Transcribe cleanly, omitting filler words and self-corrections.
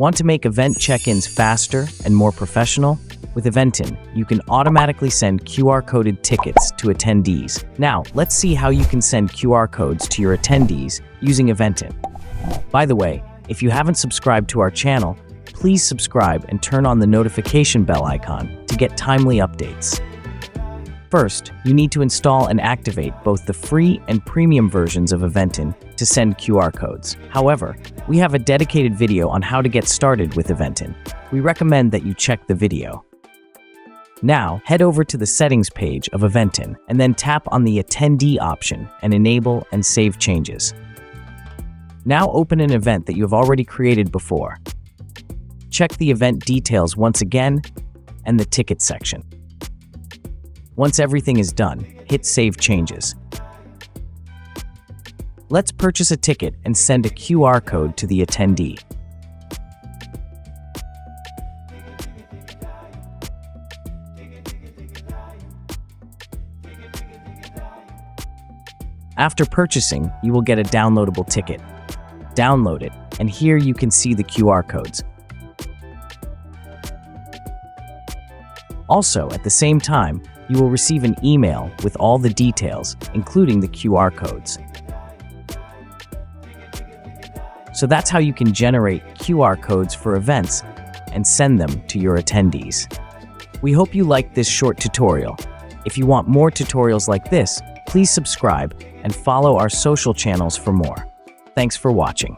Want to make event check-ins faster and more professional? With Eventin, you can automatically send QR-coded tickets to attendees. Now, let's see how you can send QR codes to your attendees using Eventin. By the way, if you haven't subscribed to our channel, please subscribe and turn on the notification bell icon to get timely updates. First, you need to install and activate both the free and premium versions of Eventin to send QR codes. However, we have a dedicated video on how to get started with Eventin. We recommend that you check the video. Now, head over to the settings page of Eventin and then tap on the attendee option and enable and save changes. Now open an event that you have already created before. Check the event details once again and the ticket section. Once everything is done, hit Save Changes. Let's purchase a ticket and send a QR code to the attendee. After purchasing, you will get a downloadable ticket. Download it, and here you can see the QR codes. Also, at the same time, you will receive an email with all the details, including the QR codes. So that's how you can generate QR codes for events and send them to your attendees. We hope you liked this short tutorial. If you want more tutorials like this, please subscribe and follow our social channels for more. Thanks for watching.